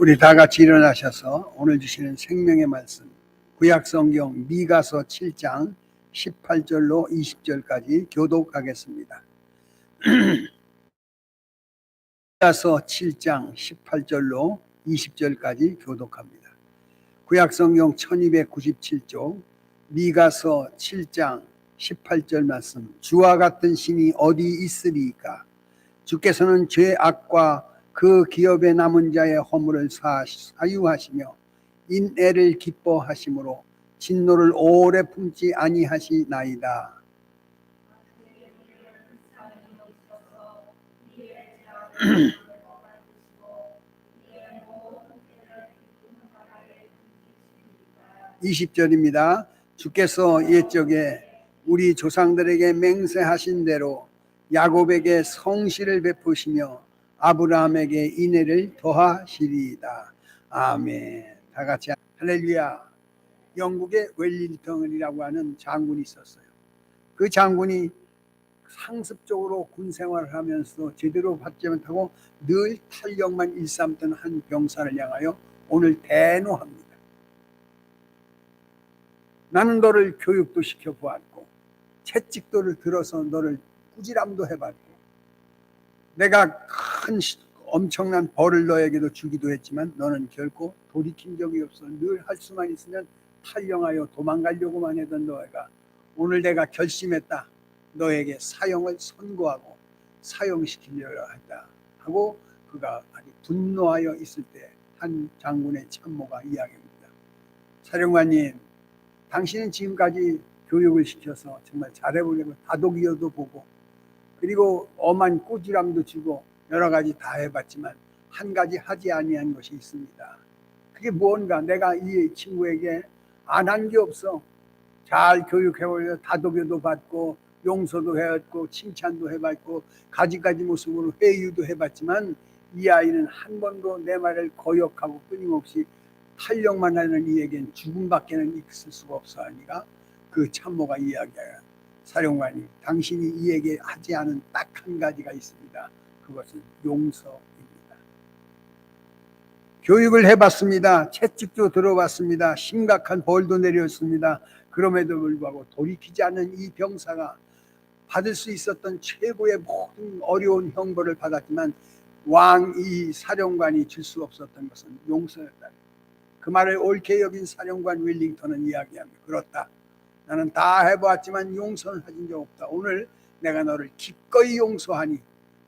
우리 다 같이 일어나셔서 오늘 주시는 생명의 말씀 구약성경 미가서 7장 18절로 20절까지 교독하겠습니다. 미가서 7장 18절로 20절까지 교독합니다. 구약성경 1297쪽 미가서 7장 18절 말씀. 주와 같은 신이 어디 있으리까? 주께서는 죄악과 그 기업에 남은 자의 허물을 사유하시며 인애를 기뻐하심으로 진노를 오래 품지 아니하시나이다. (20절입니다) 주께서 옛적에 우리 조상들에게 맹세하신 대로 야곱에게 성실을 베푸시며 아브라함에게 인애를 더하시리이다. 아멘. 다 같이 할렐루야. 영국의 웰링턴이라고 하는 장군이 있었어요. 그 장군이 상습적으로 군 생활을 하면서 제대로 받지 못하고 늘 탄력만 일삼던 한 병사를 향하여 오늘 대노합니다. 나는 너를 교육도 시켜보았고 채찍도를 들어서 너를 꾸지람도 해봤고 내가 큰 엄청난 벌을 너에게도 주기도 했지만 너는 결코 돌이킨 적이 없어. 늘 할 수만 있으면 탈영하여 도망가려고만 했던 너희가 오늘 내가 결심했다. 너에게 사형을 선고하고 사형시키려고 한다 하고 그가 아주 분노하여 있을 때 한 장군의 참모가 이야기합니다. 사령관님, 당신은 지금까지 교육을 시켜서 정말 잘해보려고 다독이어도 보고 그리고 엄한 꾸지람도 주고 여러 가지 다 해봤지만 한 가지 하지 아니한 것이 있습니다. 그게 뭔가? 내가 이 친구에게 안 한 게 없어. 잘 교육해보려 다독여도 받고 용서도 해봤고 칭찬도 해봤고 가지가지 모습으로 회유도 해봤지만 이 아이는 한 번도 내 말을 거역하고 끊임없이 탄력만 하는 이에겐 죽음밖에는 있을 수가 없어 하니까 그 참모가 이야기해요. 사령관님, 당신이 이에게 하지 않은 딱 한 가지가 있습니다. 그것은 용서입니다. 교육을 해봤습니다. 채찍도 들어봤습니다. 심각한 벌도 내렸습니다. 그럼에도 불구하고 돌이키지 않는 이 병사가 받을 수 있었던 최고의 모든 어려운 형벌을 받았지만 이 사령관이 줄 수 없었던 것은 용서였다. 그 말을 옳게 여긴 사령관 웰링턴은 이야기합니다. 그렇다. 나는 다 해보았지만 용서는 하진 적 없다. 오늘 내가 너를 기꺼이 용서하니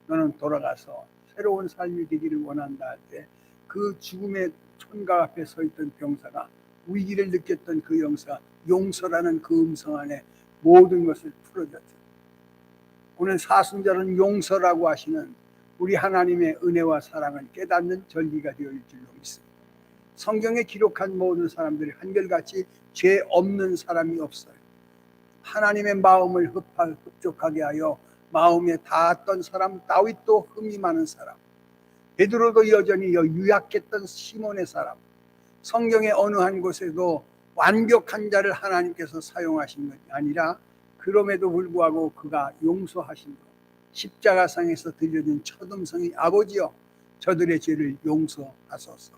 너는 돌아가서 새로운 삶이 되기를 원한다 할 때 그 죽음의 총각 앞에 서 있던 병사가 위기를 느꼈던 그 영사가 용서라는 그 음성 안에 모든 것을 풀어줬죠. 오늘 사순절은 용서라고 하시는 우리 하나님의 은혜와 사랑을 깨닫는 절기가 되어질 줄로 믿습니다. 성경에 기록한 모든 사람들이 한결같이 죄 없는 사람이 없어요. 하나님의 마음을 흡족하게 하여 마음에 닿았던 사람, 다윗도 흠이 많은 사람, 베드로도 여전히 유약했던 시몬의 사람, 성경의 어느 한 곳에도 완벽한 자를 하나님께서 사용하신 것이 아니라 그럼에도 불구하고 그가 용서하신 것, 십자가상에서 들려준 첫 음성이 아버지여 저들의 죄를 용서하소서.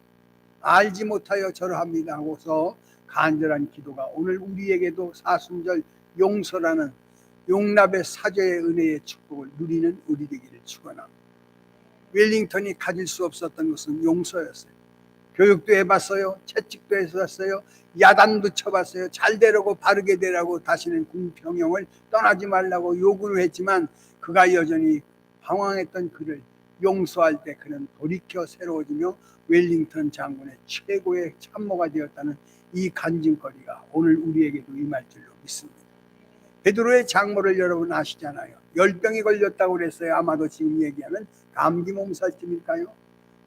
알지 못하여 저러합니다 하고서 간절한 기도가 오늘 우리에게도 사순절 용서라는 용납의 사죄의 은혜의 축복을 누리는 우리 되기를 축원합니다. 웰링턴이 가질 수 없었던 것은 용서였어요. 교육도 해봤어요. 채찍도 해봤어요. 야단도 쳐봤어요. 잘 되라고 바르게 되라고 다시는 군병영을 떠나지 말라고 요구를 했지만 그가 여전히 방황했던 그를 용서할 때 그는 돌이켜 새로워지며 웰링턴 장군의 최고의 참모가 되었다는 이 간증거리가 오늘 우리에게도 임할 줄로 믿습니다. 베드로의 장모를 여러분 아시잖아요. 열병이 걸렸다고 그랬어요. 아마도 지금 얘기하면 감기 몸살쯤일까요?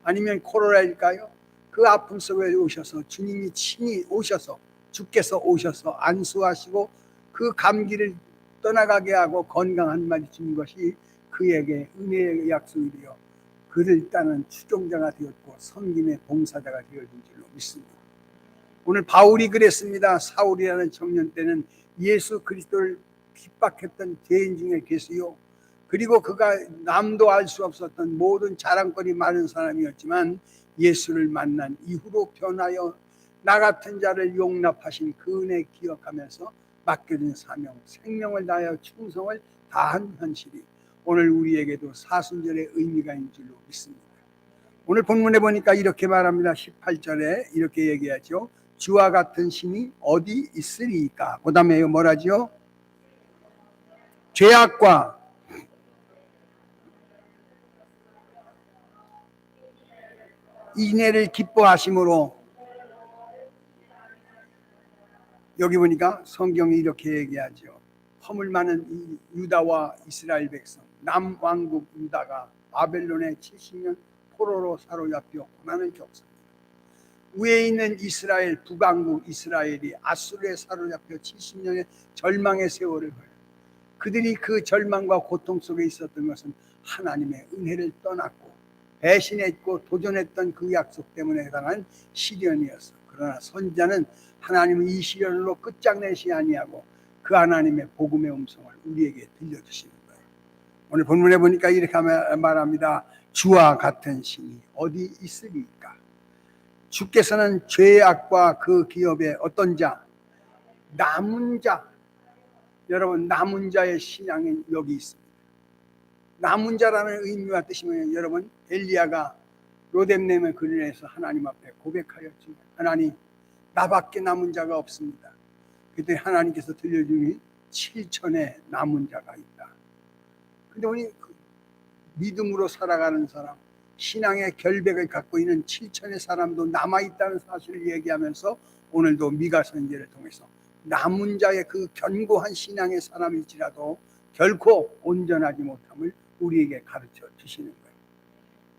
아니면 코로나일까요? 그 아픔 속에 오셔서 주님이 친히 오셔서 주께서 오셔서 안수하시고 그 감기를 떠나가게 하고 건강한 말이 주는 것이 그에게 은혜의 약속이 되어 그를 따는 추종자가 되었고 섬김의 봉사자가 되어진 줄로 믿습니다. 오늘 바울이 그랬습니다. 사울이라는 청년 때는 예수 그리스도를 핍박했던 죄인 중에 계시요 그리고 그가 남도 알 수 없었던 모든 자랑거리 많은 사람이었지만 예수를 만난 이후로 변하여 나 같은 자를 용납하신 그 은혜 기억하면서 맡겨진 사명, 생명을 다하여 충성을 다한 현실이 오늘 우리에게도 사순절의 의미가 있는 줄로 믿습니다. 오늘 본문에 보니까 이렇게 말합니다. 18절에 이렇게 얘기하죠. 주와 같은 신이 어디 있으리까? 그 다음에 뭐라죠? 죄악과 인애를 기뻐하심으로, 여기 보니까 성경이 이렇게 얘기하죠. 허물 많은 이 유다와 이스라엘 백성, 남왕국 유다가 바벨론의 70년 포로로 사로잡혀 고난을 겪습니다. 위에 있는 이스라엘, 북왕국 이스라엘이 아수르에 사로잡혀 70년의 절망의 세월을 보여요. 그들이 그 절망과 고통 속에 있었던 것은 하나님의 은혜를 떠났고 배신했고 도전했던 그 약속 때문에 당한 시련이었어. 그러나 선지자는 하나님은 이 시련으로 끝장내시 아니하고 그 하나님의 복음의 음성을 우리에게 들려주시는 거예요. 오늘 본문에 보니까 이렇게 말합니다. 주와 같은 신이 어디 있으리까? 주께서는 죄악과 그 기업의 어떤 자? 남은 자. 여러분, 남은 자의 신앙은 여기 있습니다. 남은 자라는 의미와 뜻이면 여러분, 엘리야가 로뎀nem의 그늘에서 하나님 앞에 고백하였지. 하나님, 나밖에 남은 자가 없습니다. 그때 하나님께서 들려주니 7천의 남은 자가 있다. 근데 우리 믿음으로 살아가는 사람, 신앙의 결백을 갖고 있는 7천의 사람도 남아있다는 사실을 얘기하면서 오늘도 미가 선지자를 통해서 남은 자의 그 견고한 신앙의 사람일지라도 결코 온전하지 못함을 우리에게 가르쳐 주시는 거예요.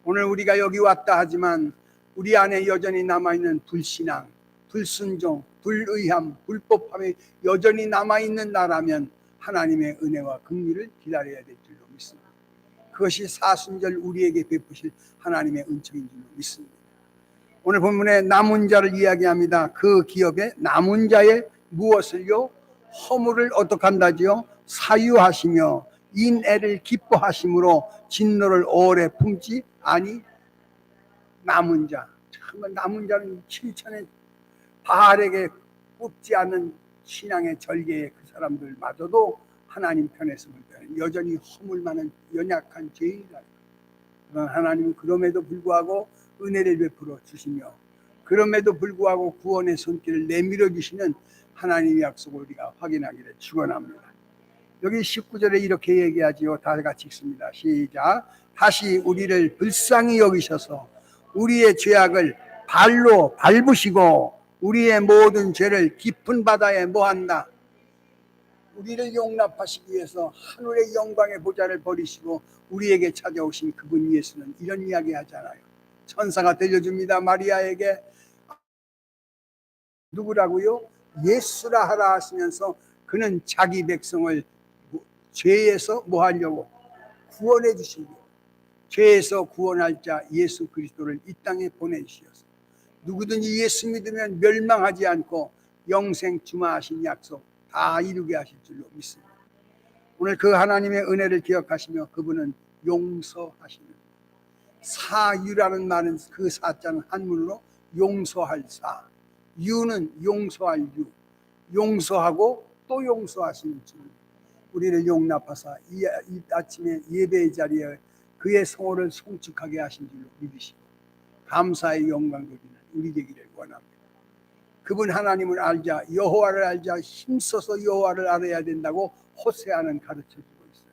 오늘 우리가 여기 왔다 하지만 우리 안에 여전히 남아있는 불신앙, 불순종, 불의함, 불법함이 여전히 남아있는 나라면 하나님의 은혜와 긍휼을 기다려야 될 줄로 믿습니다. 그것이 사순절 우리에게 베푸실 하나님의 은총인 줄로 믿습니다. 오늘 본문에 남은 자를 이야기합니다. 그 기업에 남은 자의 무엇을요? 허물을 어떻게 한다지요? 사유하시며 인애를 기뻐하심으로 진노를 오래 품지 아니. 남은 자, 정말 남은 자는 7천의 바알에게 꼽지 않는 신앙의 절개의 그 사람들마저도 하나님 편에서 볼 때는 여전히 허물 많은 연약한 죄인이다. 그러나 하나님은 그럼에도 불구하고 은혜를 베풀어 주시며 그럼에도 불구하고 구원의 손길을 내밀어 주시는 하나님의 약속을 우리가 확인하기를 축원합니다. 여기 19절에 이렇게 얘기하지요. 다 같이 읽습니다. 시작. 다시 우리를 불쌍히 여기셔서 우리의 죄악을 발로 밟으시고 우리의 모든 죄를 깊은 바다에 뭐한다? 우리를 용납하시기 위해서 하늘의 영광의 보좌를 버리시고 우리에게 찾아오신 그분 예수는 이런 이야기 하잖아요. 천사가 들려줍니다. 마리아에게 누구라고요? 예수라 하라 하시면서 그는 자기 백성을 죄에서 뭐 하려고? 구원해 주시고 죄에서 구원할 자 예수 그리스도를 이 땅에 보내주시었습니다. 누구든지 예수 믿으면 멸망하지 않고 영생 주마하신 약속 다 이루게 하실 줄로 믿습니다. 오늘 그 하나님의 은혜를 기억하시며 그분은 용서하시는, 사유라는 말은 그 사자는 한문으로 용서할 사, 유는 용서할 유, 용서하고 또 용서하시는 주. 우리를 용납하사 이 아침에 예배의 자리에 그의 성호를 송축하게 하신 줄로 믿으시고 감사의 영광 돌리는 우리 되기를 원합니다. 그분 하나님을 알자, 여호와를 알자, 힘써서 여호와를 알아야 된다고 호세아는 가르쳐주고 있어요.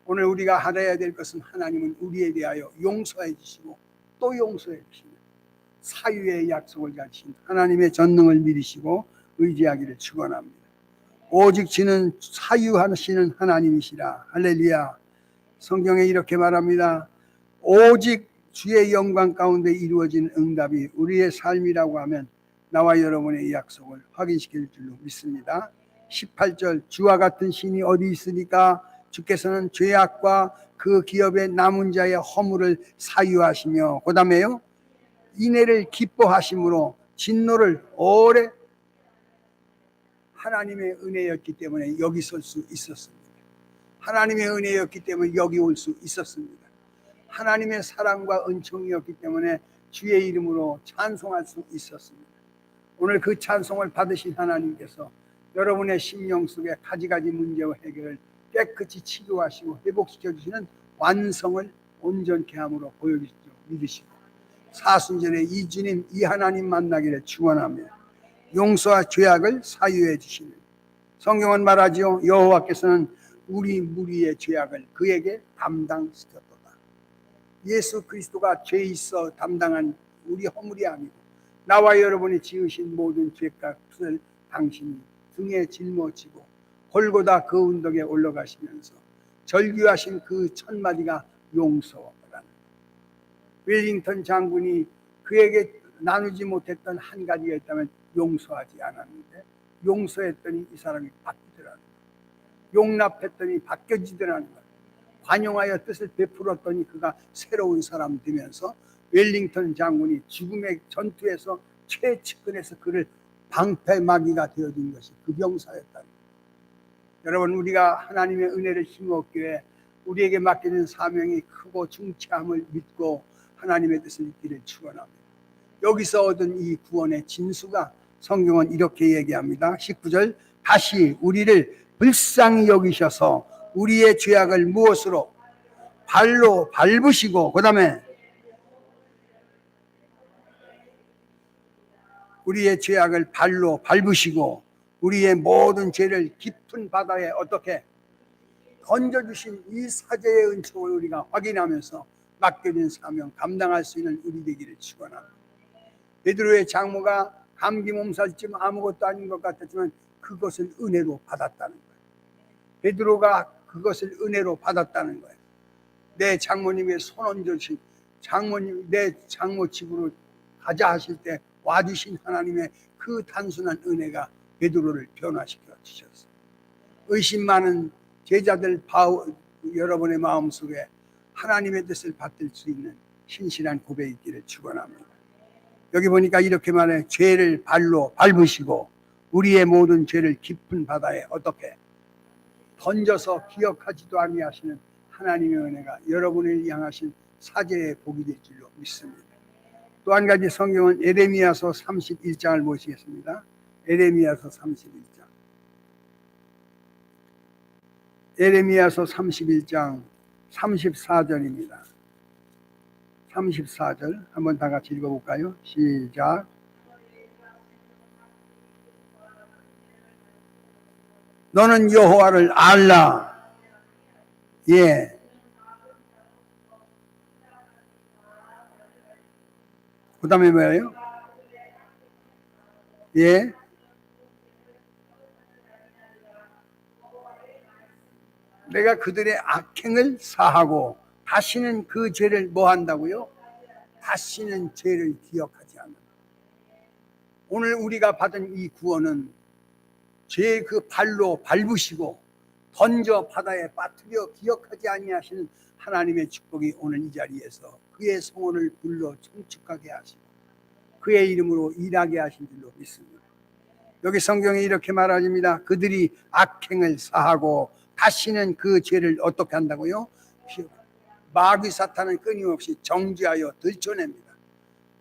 오늘 우리가 알아야 될 것은 하나님은 우리에 대하여 용서해 주시고 또 용서해 주시는 사유의 약속을 가지신 하나님의 전능을 믿으시고 의지하기를 축원합니다. 오직 주는 사유하시는 하나님이시라. 할렐루야. 성경에 이렇게 말합니다. 오직 주의 영광 가운데 이루어진 응답이 우리의 삶이라고 하면 나와 여러분의 이 약속을 확인시킬 줄로 믿습니다. 18절 주와 같은 신이 어디 있으니까 주께서는 죄악과 그 기업의 남은 자의 허물을 사유하시며 그 다음에요 인애를 기뻐하심으로 진노를 오래. 하나님의 은혜였기 때문에 여기 설 수 있었습니다. 하나님의 은혜였기 때문에 여기 올 수 있었습니다. 하나님의 사랑과 은총이었기 때문에 주의 이름으로 찬송할 수 있었습니다. 오늘 그 찬송을 받으신 하나님께서 여러분의 심령 속에 가지가지 문제와 해결을 깨끗이 치료하시고 회복시켜 주시는 완성을 온전케 함으로 보여주시죠. 믿으시고 사순절에 이 주님 이 하나님 만나기를 축원하며 용서와 죄악을 사유해 주시는 성경은 말하지요. 여호와께서는 우리 무리의 죄악을 그에게 담당시켰도다. 예수 그리스도가 죄 있어 담당한 우리 허물이 아니고 나와 여러분이 지으신 모든 죄값을 당신이 등에 짊어지고 골고다 그 언덕에 올라가시면서 절규하신 그 첫 마디가 용서라는 웰링턴 장군이 그에게 나누지 못했던 한 가지가 있다면 용서하지 않았는데 용서했더니 이 사람이 바뀌더라는 거예요. 용납했더니 바뀌어지더라는 거예요. 관용하여 뜻을 베풀었더니 그가 새로운 사람 되면서 웰링턴 장군이 죽음의 전투에서 최측근에서 그를 방패막이가 되어준 것이 그 병사였다는 거예요. 여러분 우리가 하나님의 은혜를 힘을 얻기 위해 우리에게 맡겨진 사명이 크고 중차함을 믿고 하나님의 뜻을 잊기를 축원합니다. 여기서 얻은 이 구원의 진수가 성경은 이렇게 얘기합니다. 19절 다시 우리를 불쌍히 여기셔서 우리의 죄악을 무엇으로 발로 밟으시고 그 다음에 우리의 죄악을 발로 밟으시고 우리의 모든 죄를 깊은 바다에 어떻게 던져주신 이 사제의 은총을 우리가 확인하면서 맡겨진 사명 감당할 수 있는 우리 되기를 축원합니다. 베드로의 장모가 감기 몸살쯤 아무것도 아닌 것 같았지만 그것을 은혜로 받았다는 거예요. 베드로가 그것을 은혜로 받았다는 거예요. 내 장모님의 손 얹으신 장모님 내 장모 집으로 가자 하실 때 와주신 하나님의 그 단순한 은혜가 베드로를 변화시켜 주셨어요. 의심 많은 제자들 여러분의 마음속에 하나님의 뜻을 받들 수 있는 신실한 고백이 있기를 축원합니다. 여기 보니까 이렇게 말해 죄를 발로 밟으시고 우리의 모든 죄를 깊은 바다에 어떻게 던져서 기억하지도 아니하시는 하나님의 은혜가 여러분을 향하신 사제의 복이 될 줄로 믿습니다. 또 한 가지 성경은 에레미야서 31장을 보시겠습니다. 에레미야서 31장. 에레미야서 31장 34절입니다. 34절 한번 다 같이 읽어볼까요? 시작. 너는 여호와를 알라. 예. 그 다음에 뭐예요? 예. 내가 그들의 악행을 사하고 다시는 그 죄를 뭐 한다고요? 다시는 죄를 기억하지 않는다. 오늘 우리가 받은 이 구원은 죄의 그 발로 밟으시고 던져 바다에 빠뜨려 기억하지 아니하시는 하나님의 축복이 오늘 이 자리에서 그의 성원을 불러 청축하게 하시고 그의 이름으로 일하게 하신 줄로 믿습니다. 여기 성경에 이렇게 말합니다. 그들이 악행을 사하고 다시는 그 죄를 어떻게 한다고요? 마귀 사탄은 끊임없이 정죄하여 들춰냅니다.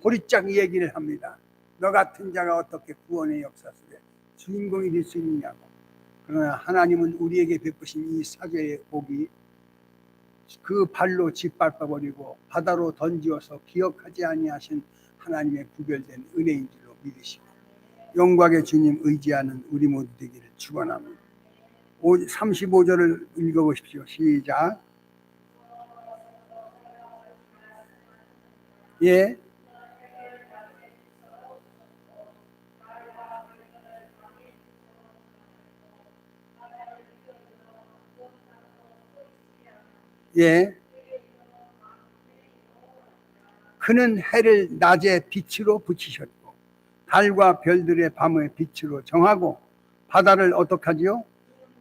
고리짝 얘기를 합니다. 너 같은 자가 어떻게 구원의 역사 속에 주인공이 될 수 있느냐고. 그러나 하나님은 우리에게 베푸신 이 사죄의 복이 그 발로 짓밟아버리고 바다로 던지어서 기억하지 아니하신 하나님의 구별된 은혜인 줄로 믿으시고 영광의 주님 의지하는 우리 모두 되기를 축원합니다. 35절을 읽어보십시오. 시작. 예. 예. 그는 해를 낮에 빛으로 붙이셨고 달과 별들의 밤의 빛으로 정하고 바다를 어떻게 하지요?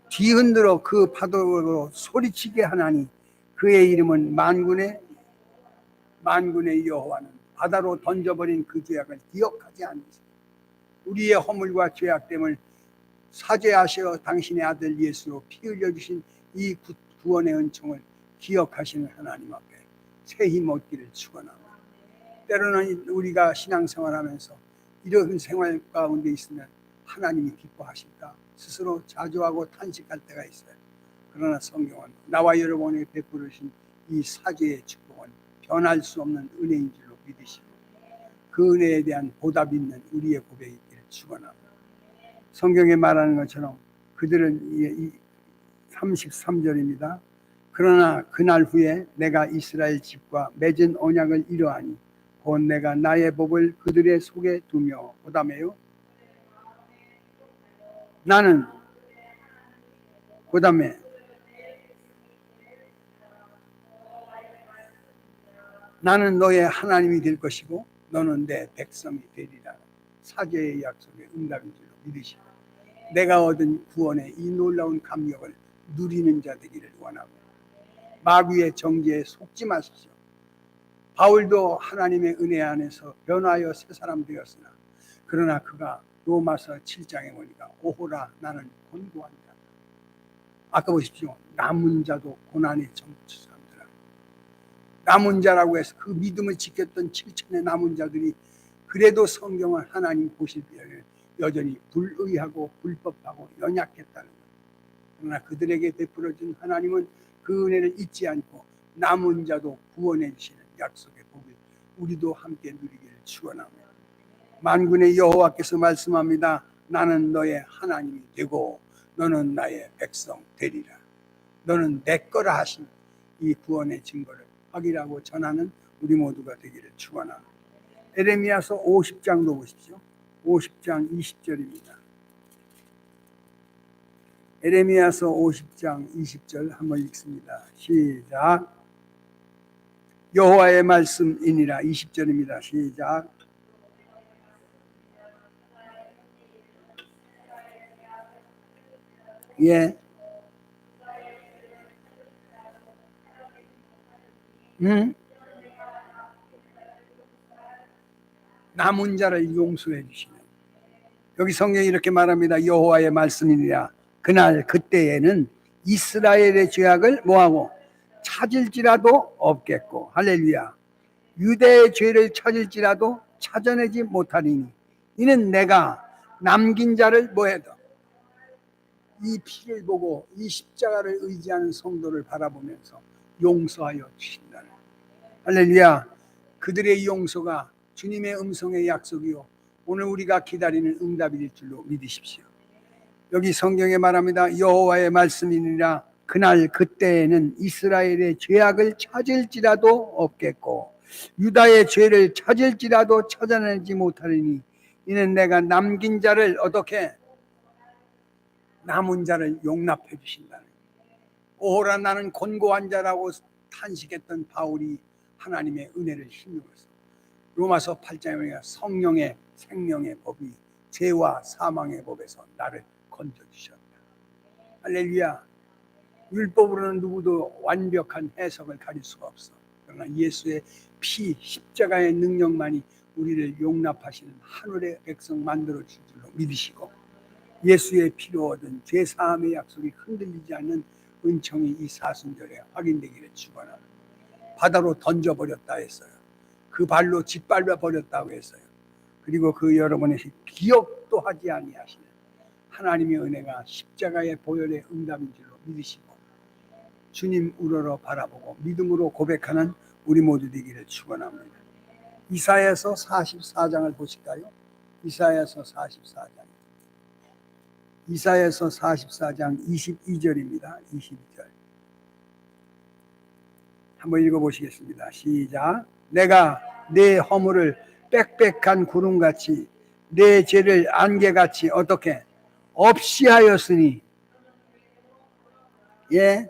뒤흔들어 그 파도로 소리치게 하나니 그의 이름은 만군의 여호와는 바다로 던져버린 그 죄악을 기억하지 않으시고 우리의 허물과 죄악됨을 사죄하시어 당신의 아들 예수로 피 흘려주신 이 구원의 은총을 기억하시는 하나님 앞에 새 힘 얻기를 축원합니다. 때로는 우리가 신앙생활하면서 이런 생활 가운데 있으면 하나님이 기뻐하실까 스스로 자조하고 탄식할 때가 있어요. 그러나 성경은 나와 여러분에게 베푸르신 이 사죄의 축복은 변할 수 없는 은혜인 줄로 믿으시고 그 은혜에 대한 보답 있는 우리의 고백이 있기를 축원합니다. 성경에 말하는 것처럼 그들은 33절입니다. 그러나 그날 후에 내가 이스라엘 집과 맺은 언약을 이루하니 곧 내가 나의 법을 그들의 속에 두며 그다음에요. 나는 그다음에 나는 너의 하나님이 될 것이고 너는 내 백성이 되리라. 사죄의 약속의 응답인 줄로 믿으시고 내가 얻은 구원의 이 놀라운 감격을 누리는 자 되기를 원하고 마귀의 정죄에 속지 마십시오. 바울도 하나님의 은혜 안에서 변화하여 새 사람 되었으나 그러나 그가 로마서 7장에 보니까 오호라 나는 곤고한 자다. 아까 보십시오. 남은 자도 고난의 정치 사람들아. 남은 자라고 해서 그 믿음을 지켰던 7천의 남은 자들이 그래도 성경은 하나님 보실 때에 여전히 불의하고 불법하고 연약했다는 것. 그러나 그들에게 베풀어준 하나님은 그 은혜를 잊지 않고 남은 자도 구원해 주시는 약속의 복을 우리도 함께 누리기를 축원합니다. 만군의 여호와께서 말씀합니다. 나는 너의 하나님이 되고 너는 나의 백성 되리라. 너는 내 거라 하신 이 구원의 증거를 확인하고 전하는 우리 모두가 되기를 축원합니다. 에레미야서 50장도 보십시오. 50장 20절입니다. 에레미야서 50장 20절 한번 읽습니다. 시작. 여호와의 말씀이니라. 20절입니다. 시작. 예. 남은 자를 용서해 주시는. 여기 성경이 이렇게 말합니다. 여호와의 말씀이니라. 그날 그때에는 이스라엘의 죄악을 뭐하고 찾을지라도 없겠고 할렐루야. 유대의 죄를 찾을지라도 찾아내지 못하리니 이는 내가 남긴 자를 뭐해도 이 피를 보고 이 십자가를 의지하는 성도를 바라보면서 용서하여 주신다는 할렐루야. 그들의 용서가 주님의 음성의 약속이요 오늘 우리가 기다리는 응답이 될 줄로 믿으십시오. 여기 성경에 말합니다. 여호와의 말씀이니라. 그날 그때에는 이스라엘의 죄악을 찾을지라도 없겠고 유다의 죄를 찾을지라도 찾아내지 못하리니 이는 내가 남긴 자를 어떻게 남은 자를 용납해 주신다는. 오호라 나는 곤고한 자라고 탄식했던 바울이 하나님의 은혜를 힘입어서 로마서 8장에 성령의 생명의 법이 죄와 사망의 법에서 나를 건져주셨다. 할렐루야. 율법으로는 누구도 완벽한 해석을 가릴 수가 없어. 그러나 예수의 피 십자가의 능력만이 우리를 용납하시는 하늘의 백성 만들어 줄 줄로 믿으시고 예수의 피로 얻은 죄사함의 약속이 흔들리지 않는 은총이 이 사순절에 확인되기를 축원합니다. 바다로 던져버렸다 했어요. 그 발로 짓밟아 버렸다고 했어요. 그리고 그 여러분의 기억도 하지 아니하시는 하나님의 은혜가 십자가의 보혈의 응답인 줄로 믿으시고 주님 우러러 바라보고 믿음으로 고백하는 우리 모두 되기를 축원합니다. 이사야서 44장을 보실까요? 이사야서 44장. 이사야서 44장 22절입니다. 22절. 한번 읽어보시겠습니다. 시작. 내가 내 허물을 빽빽한 구름같이 내 죄를 안개같이 어떻게 없이 하였으니 예.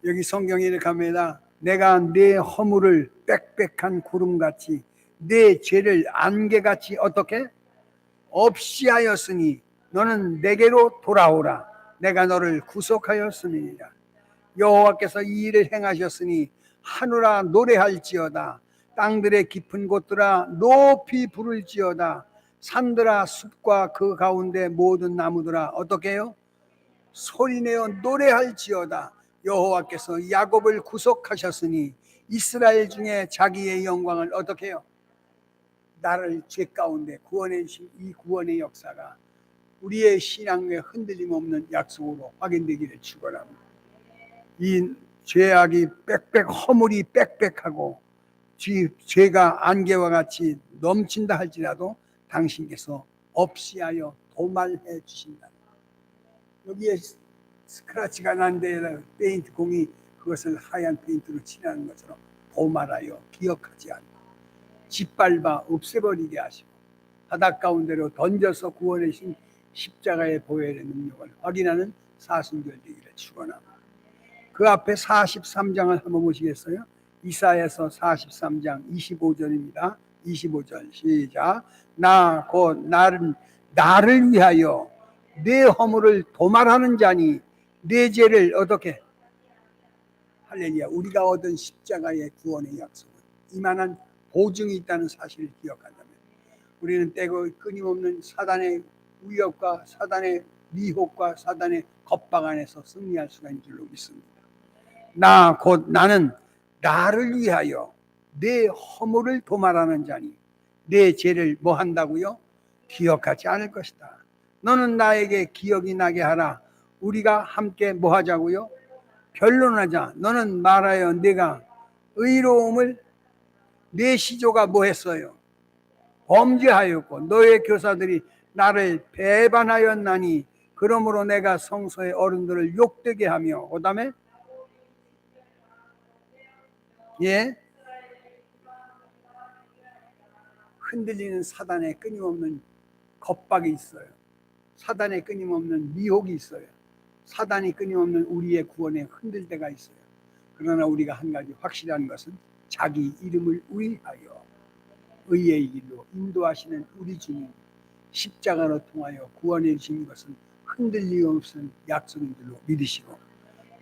여기 성경에 이렇게 합니다. 내가 내 허물을 빽빽한 구름같이 내 죄를 안개같이 어떻게 없이 하였으니 너는 내게로 돌아오라. 내가 너를 구속하였음이니라. 여호와께서 이 일을 행하셨으니 하늘아 노래할지어다. 땅들의 깊은 곳들아 높이 부를지어다. 산들아 숲과 그 가운데 모든 나무들아 어떻게 해요? 소리내어 노래할지어다. 여호와께서 야곱을 구속하셨으니 이스라엘 중에 자기의 영광을 어떻게 해요? 나를 죄 가운데 구원해 주신 이 구원의 역사가 우리의 신앙에 흔들림 없는 약속으로 확인되기를 축원합니다. 이 죄악이 빽빽 허물이 빽빽하고 죄가 안개와 같이 넘친다 할지라도 당신께서 없이 하여 도말해 주신다. 여기에 스크래치가 난 데에 페인트 공이 그것을 하얀 페인트로 칠하는 것처럼 도말하여 기억하지 않고 짓밟아 없애버리게 하시고 바닷 가운데로 던져서 구원해 주신 십자가의 보혈의 능력을 확인하는 사순절 되기를 축원합니다. 그 앞에 43장을 한번 보시겠어요? 이사야서 43장 25절입니다. 25절 시작. 나 곧 나를 위하여 내 허물을 도말하는 자니 내 죄를 어떻게 할렐루야. 우리가 얻은 십자가의 구원의 약속은 이만한 보증이 있다는 사실을 기억한다면 우리는 때고 끊임없는 사단의 위협과 사단의 미혹과 사단의 겁박 안에서 승리할 수가 있는 줄로 믿습니다. 나 곧 나는 나를 위하여 내 허물을 도말하는 자니 내 죄를 뭐 한다고요? 기억하지 않을 것이다. 너는 나에게 기억이 나게 하라. 우리가 함께 뭐 하자고요? 변론하자. 너는 말하여 내가 의로움을 내 시조가 뭐 했어요? 범죄하였고 너의 교사들이 나를 배반하였나니 그러므로 내가 성소의 어른들을 욕되게 하며 그 다음에 예 흔들리는 사단의 끊임없는 겁박이 있어요. 사단의 끊임없는 미혹이 있어요. 사단이 끊임없는 우리의 구원에 흔들 때가 있어요. 그러나 우리가 한 가지 확실한 것은 자기 이름을 위하여 의의 길로 인도하시는 우리 주님 십자가로 통하여 구원해 주신 것은 흔들림 없는 약속인 줄로 믿으시고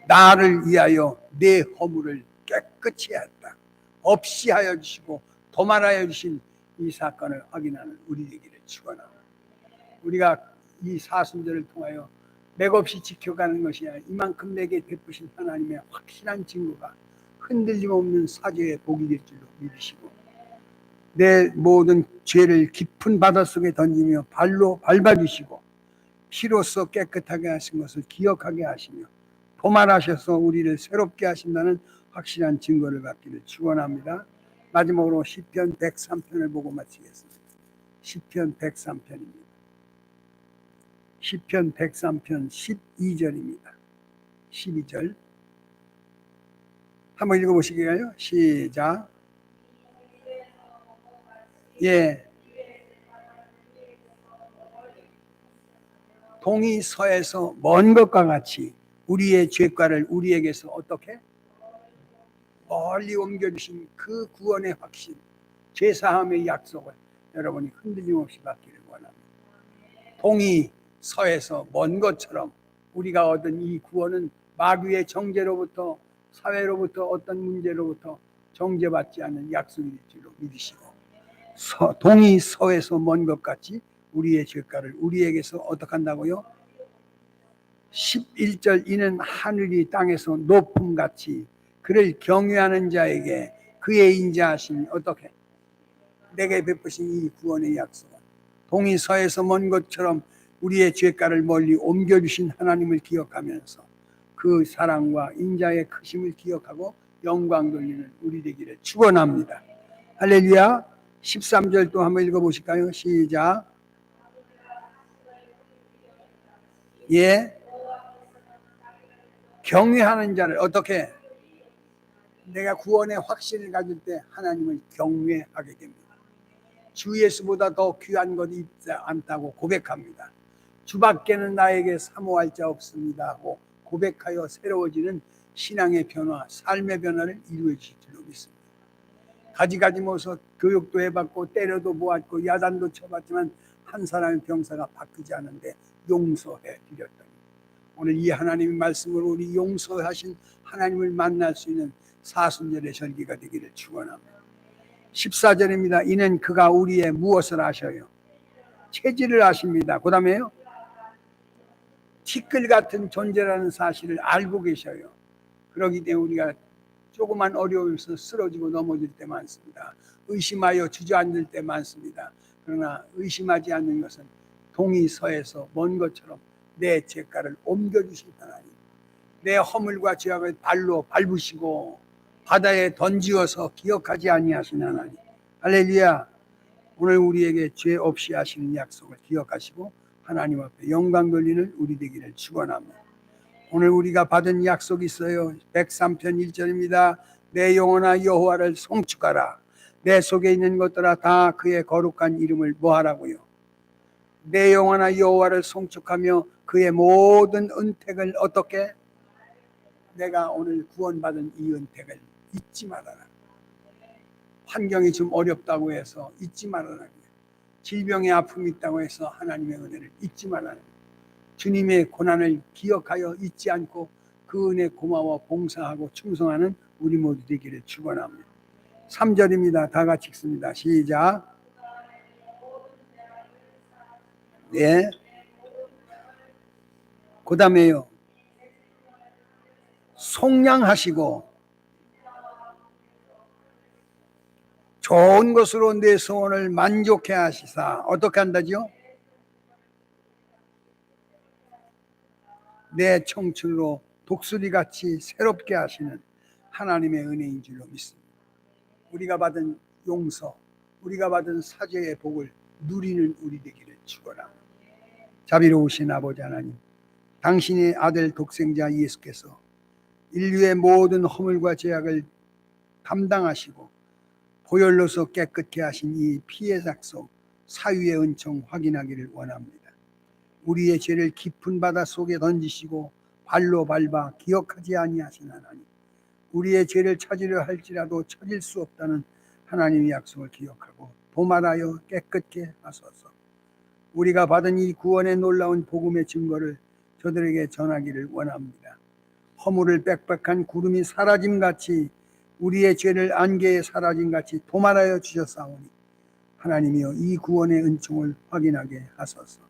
나를 위하여 내 허물을 깨끗이 했다. 없이 하여 주시고 도말하여 주신 이 사건을 확인하는 우리 되기를 축원합니다. 우리가 이 사순절을 통하여 맥없이 지켜가는 것이 아니라 이만큼 내게 베푸신 하나님의 확실한 증거가 흔들림 없는 사죄의 복이 될 줄로 믿으시고 내 모든 죄를 깊은 바닷속에 던지며 발로 밟아주시고 피로써 깨끗하게 하신 것을 기억하게 하시며 도말하셔서 우리를 새롭게 하신다는 확실한 증거를 받기를 축원합니다. 마지막으로 시편 103편을 보고 마치겠습니다. 시편 103편입니다. 시편 103편 12절입니다. 12절 한번 읽어보시게요. 시작. 예. 동이 서에서 먼 것과 같이 우리의 죄과를 우리에게서 어떻게 멀리 옮겨주신 그 구원의 확신, 죄사함의 약속을 여러분이 흔들림 없이 받기를 원합니다. 동이 서에서 먼 것처럼 우리가 얻은 이 구원은 마귀의 정죄로부터 사회로부터 어떤 문제로부터 정죄받지 않는 약속일 줄로 믿으시고 동이 서에서 먼 것 같이 우리의 죄가를 우리에게서 어떻게 한다고요? 11절 이는 하늘이 땅에서 높음같이 그를 경외하는 자에게 그의 인자하심이 어떻게 내게 베푸신 이 구원의 약속은 동이 서에서 먼 것처럼 우리의 죄가를 멀리 옮겨주신 하나님을 기억하면서 그 사랑과 인자의 크심을 기억하고 영광 돌리는 우리 되기를 축원합니다. 할렐루야. 13절 또 한번 읽어보실까요? 시작. 예. 경외하는 자를 어떻게 내가 구원의 확신을 가질 때 하나님을 경외하게 됩니다. 주 예수보다 더 귀한 것이 있지 않다고 고백합니다. 주밖에는 나에게 사모할 자 없습니다 하고 고백하여 새로워지는 신앙의 변화, 삶의 변화를 이루어 주실 줄로 믿습니다. 가지가지 모서 교육도 해봤고 때려도 보았고 야단도 쳐봤지만 한 사람의 병사가 바뀌지 않은데 용서해 드렸더니 오늘 이 하나님의 말씀으로 우리 용서하신 하나님을 만날 수 있는 사순절의 절기가 되기를 축원합니다. 14절입니다. 이는 그가 우리의 무엇을 아셔요? 체질을 아십니다. 그 다음에요. 티끌 같은 존재라는 사실을 알고 계셔요. 그러기 때문에 우리가 조그만 어려움에서 쓰러지고 넘어질 때 많습니다. 의심하여 주저앉을 때 많습니다. 그러나 의심하지 않는 것은 동이 서에서 먼 것처럼 내 죄가를 옮겨주신 하나님, 내 허물과 죄악을 발로 밟으시고 바다에 던지어서 기억하지 아니하신 하나님. 할렐루야. 오늘 우리에게 죄 없이 하시는 약속을 기억하시고 하나님 앞에 영광 돌리는 우리 되기를 축원합니다. 오늘 우리가 받은 약속이 있어요. 103편 1절입니다. 내 영혼아 여호와를 송축하라. 내 속에 있는 것들아 다 그의 거룩한 이름을 모하라고요. 내 영혼아 여호와를 송축하며 그의 모든 은택을 어떻게? 내가 오늘 구원받은 이 은택을 잊지 말아라. 환경이 좀 어렵다고 해서 잊지 말아라. 질병의 아픔이 있다고 해서 하나님의 은혜를 잊지 말아라. 주님의 고난을 기억하여 잊지 않고 그 은혜 고마워 봉사하고 충성하는 우리 모두 되기를 축원합니다. 3절입니다. 다 같이 읽습니다. 시작. 네. 그 다음에요. 속량하시고 좋은 것으로 내 소원을 만족해 하시사 어떻게 한다지요? 내 청춘으로 독수리같이 새롭게 하시는 하나님의 은혜인 줄로 믿습니다. 우리가 받은 용서, 우리가 받은 사죄의 복을 누리는 우리 되기를 축원합니다. 자비로우신 아버지 하나님, 당신의 아들 독생자 예수께서 인류의 모든 허물과 죄악을 담당하시고 보혈로서 깨끗게 하신 이 피의 약속, 사유의 은총 확인하기를 원합니다. 우리의 죄를 깊은 바다 속에 던지시고 발로 밟아 기억하지 아니하신 하나님, 우리의 죄를 찾으려 할지라도 찾을 수 없다는 하나님의 약속을 기억하고 도말하여 깨끗게 하소서. 우리가 받은 이 구원의 놀라운 복음의 증거를 저들에게 전하기를 원합니다. 허물을 빽빽한 구름이 사라짐같이 우리의 죄를 안개에 사라짐같이 도말하여 주셨사오니 하나님이여 이 구원의 은총을 확인하게 하소서.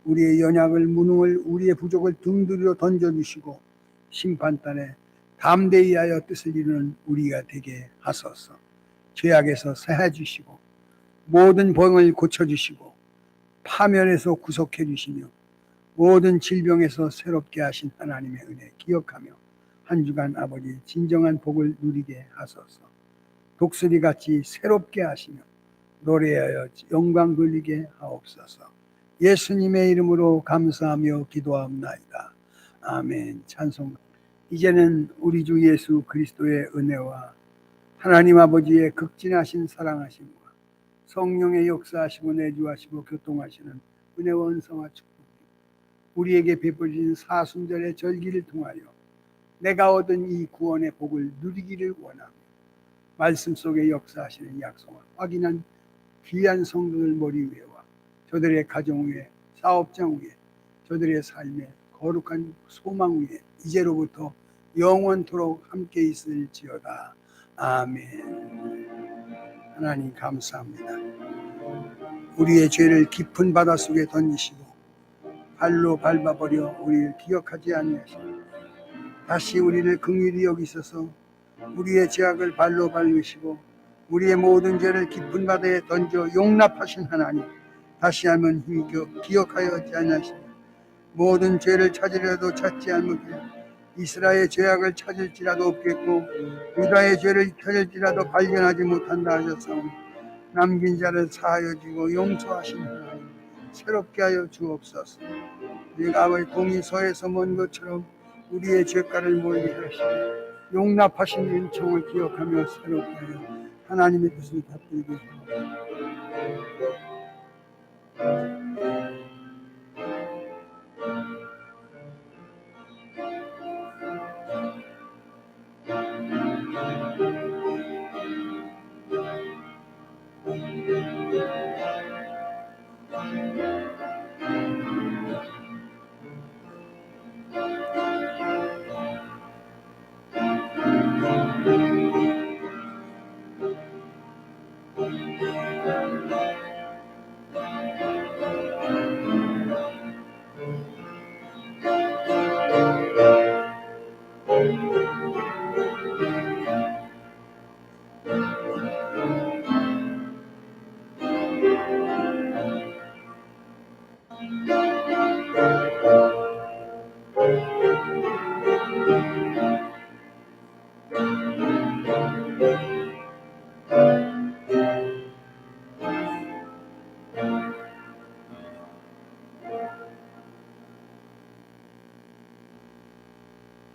우리의 연약을 무능을 우리의 부족을 등두리로 던져주시고 심판단에 담대히 하여 뜻을 이루는 우리가 되게 하소서. 죄악에서 사해 주시고 모든 병을 고쳐주시고 파멸에서 구속해 주시며 모든 질병에서 새롭게 하신 하나님의 은혜 기억하며 한 주간 아버지 진정한 복을 누리게 하소서. 독수리같이 새롭게 하시며 노래하여 영광 돌리게 하옵소서. 예수님의 이름으로 감사하며 기도하옵나이다. 아멘. 찬송. 이제는 우리 주 예수 그리스도의 은혜와 하나님 아버지의 극진하신 사랑하심과 성령의 역사하시고 내주하시고 교통하시는 은혜와 은사와 축복이 우리에게 베풀어진 사순절의 절기를 통하여 내가 얻은 이 구원의 복을 누리기를 원하며 말씀 속에 역사하시는 약속을 확인한 귀한 성도들 머리 위에와 저들의 가정 위에 사업장 위에 저들의 삶의 거룩한 소망 위에 이제로부터 영원토록 함께 있을지어다. 아멘. 하나님 감사합니다. 우리의 죄를 깊은 바닷속에 던지시고 발로 밟아버려 우리를 기억하지 아니하시고 다시 우리를 긍휼히 여기셔서 우리의 죄악을 발로 밟으시고 우리의 모든 죄를 깊은 바다에 던져 용납하신 하나님, 다시 한번 힘이 기억하였지 아니하시고 모든 죄를 찾으려도 찾지 않게 이스라엘의 죄악을 찾을지라도 없겠고 유다의 죄를 찾을지라도 발견하지 못한다 하셨사오니 남긴 자를 사하여 주고 용서하신 하나님 새롭게 하여 주옵소서. 우리가 아버지 동이 서에서 먼 것처럼 우리의 죄가를 모이게 하시고 용납하신 은총을 기억하며 새롭게 하여 하나님의 뜻을 받들게 하옵소서.